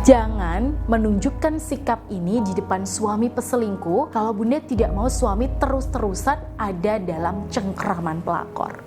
Jangan menunjukkan sikap ini di depan suami peselingkuh kalau Bunda tidak mau suami terus-terusan ada dalam cengkraman pelakor.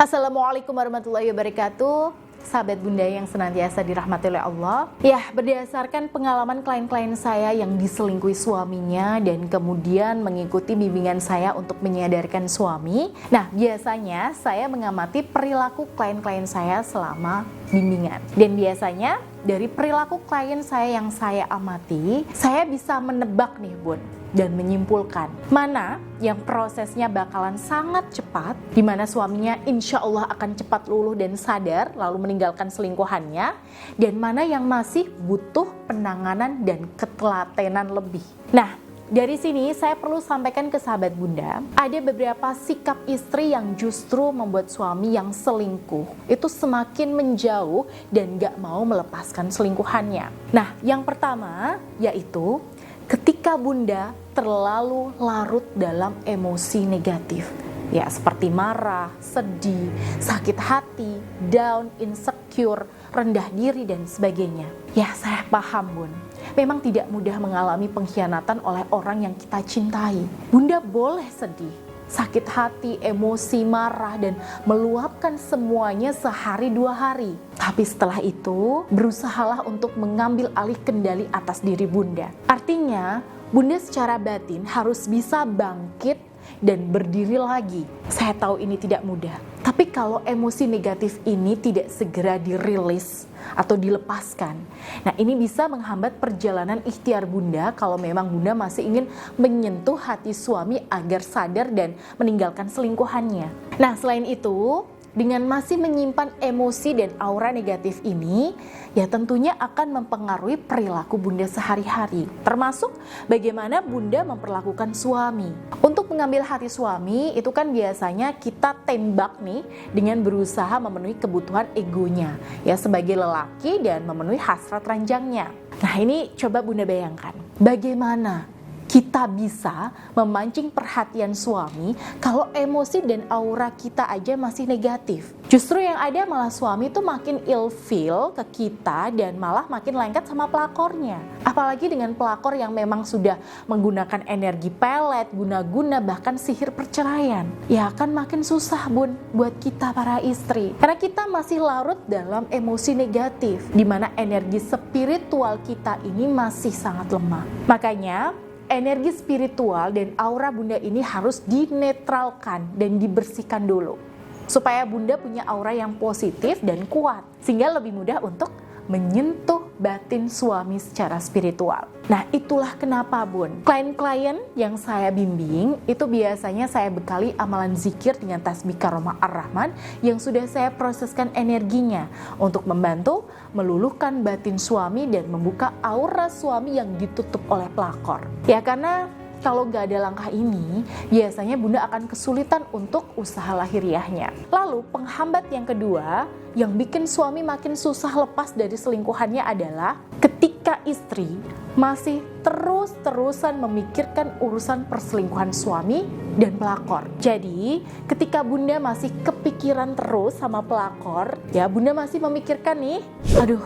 Assalamualaikum warahmatullahi wabarakatuh. Sahabat Bunda yang senantiasa dirahmati oleh Allah. Ya, berdasarkan pengalaman klien-klien saya yang diselingkuhi suaminya dan kemudian mengikuti bimbingan saya untuk menyadarkan suami. Nah, biasanya saya mengamati perilaku klien-klien saya selama bimbingan. Dan biasanya dari perilaku klien saya yang saya amati, saya bisa menebak nih Bun, dan menyimpulkan mana yang prosesnya bakalan sangat cepat, di mana suaminya insya Allah akan cepat luluh dan sadar lalu meninggalkan selingkuhannya, dan mana yang masih butuh penanganan dan ketelatenan lebih. Nah, dari sini saya perlu sampaikan ke sahabat Bunda, ada beberapa sikap istri yang justru membuat suami yang selingkuh itu semakin menjauh dan gak mau melepaskan selingkuhannya. Nah, yang pertama yaitu ketika Bunda terlalu larut dalam emosi negatif. Ya, seperti marah, sedih, sakit hati, down, insecure, rendah diri, dan sebagainya. Ya, saya paham Bun. Memang tidak mudah mengalami pengkhianatan oleh orang yang kita cintai. Bunda boleh sedih, sakit hati, emosi, marah, dan meluapkan semuanya sehari dua hari. Tapi setelah itu, berusahalah untuk mengambil alih kendali atas diri Bunda. Artinya, Bunda secara batin harus bisa bangkit dan berdiri lagi. Saya tahu ini tidak mudah. Tapi kalau emosi negatif ini tidak segera dirilis atau dilepaskan, nah ini bisa menghambat perjalanan ikhtiar Bunda kalau memang Bunda masih ingin menyentuh hati suami agar sadar dan meninggalkan selingkuhannya. Nah, selain itu, dengan masih menyimpan emosi dan aura negatif ini, ya tentunya akan mempengaruhi perilaku Bunda sehari-hari. Termasuk bagaimana Bunda memperlakukan suami. Untuk mengambil hati suami, itu kan biasanya kita tembak nih dengan berusaha memenuhi kebutuhan egonya. Ya, sebagai lelaki dan memenuhi hasrat ranjangnya. Nah, ini coba Bunda bayangkan. Bagaimana kita bisa memancing perhatian suami kalau emosi dan aura kita aja masih negatif. Justru yang ada malah suami tuh makin ilfeel ke kita dan malah makin lengket sama pelakornya. Apalagi dengan pelakor yang memang sudah menggunakan energi pelet, guna-guna, bahkan sihir perceraian. Ya kan makin susah Bun buat kita para istri. Karena kita masih larut dalam emosi negatif, di mana energi spiritual kita ini masih sangat lemah. Makanya energi spiritual dan aura Bunda ini harus dinetralkan dan dibersihkan dulu, supaya Bunda punya aura yang positif dan kuat, sehingga lebih mudah untuk menyentuh batin suami secara spiritual. Nah, itulah kenapa Bun, klien-klien yang saya bimbing itu biasanya saya bekali amalan zikir dengan tasbih karomah ar-Rahman yang sudah saya proseskan energinya untuk membantu meluluhkan batin suami dan membuka aura suami yang ditutup oleh pelakor. Ya, karena kalau gak ada langkah ini, biasanya Bunda akan kesulitan untuk usaha lahiriahnya. Lalu penghambat yang kedua, yang bikin suami makin susah lepas dari selingkuhannya adalah ketika istri masih terus-terusan memikirkan urusan perselingkuhan suami dan pelakor. Jadi, ketika Bunda masih kepikiran terus sama pelakor, ya Bunda masih memikirkan nih, aduh,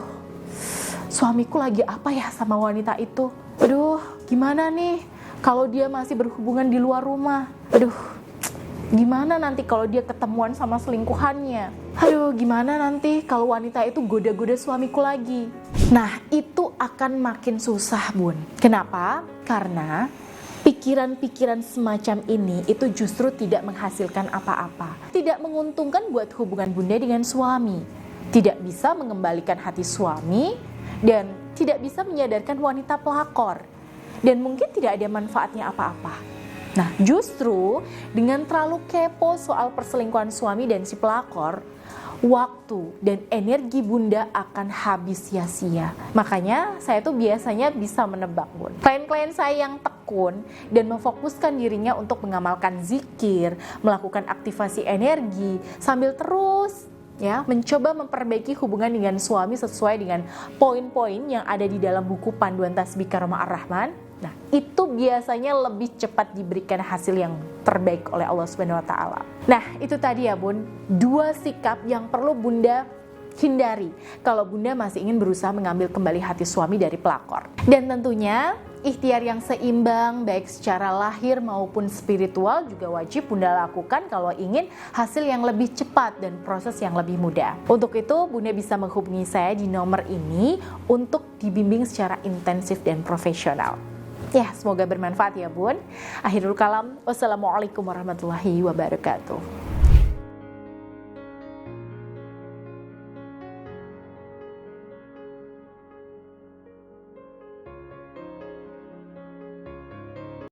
suamiku lagi apa ya sama wanita itu? Aduh, gimana nih kalau dia masih berhubungan di luar rumah? Aduh, gimana nanti kalau dia ketemuan sama selingkuhannya? Aduh, gimana nanti kalau wanita itu goda-goda suamiku lagi? Nah, itu akan makin susah Bun. Kenapa? Karena pikiran-pikiran semacam ini itu justru tidak menghasilkan apa-apa. Tidak menguntungkan buat hubungan Bunda dengan suami. Tidak bisa mengembalikan hati suami dan tidak bisa menyadarkan wanita pelakor. Dan mungkin tidak ada manfaatnya apa-apa. Nah, justru dengan terlalu kepo soal perselingkuhan suami dan si pelakor, waktu dan energi Bunda akan habis sia-sia. Makanya saya tuh biasanya bisa menebak Bun. Klien-klien saya yang tekun dan memfokuskan dirinya untuk mengamalkan zikir, melakukan aktivasi energi, sambil terus mencoba memperbaiki hubungan dengan suami sesuai dengan poin-poin yang ada di dalam buku panduan tasbih karomah ar-Rahman. Nah, itu biasanya lebih cepat diberikan hasil yang terbaik oleh Allah Subhanahu wa taala. Nah, itu tadi ya Bun, 2 sikap yang perlu Bunda hindari kalau Bunda masih ingin berusaha mengambil kembali hati suami dari pelakor. Dan tentunya ikhtiar yang seimbang baik secara lahir maupun spiritual juga wajib Bunda lakukan kalau ingin hasil yang lebih cepat dan proses yang lebih mudah. Untuk itu Bunda bisa menghubungi saya di nomor ini untuk dibimbing secara intensif dan profesional. Ya, semoga bermanfaat ya Bun. Akhirul kalam, wassalamualaikum warahmatullahi wabarakatuh.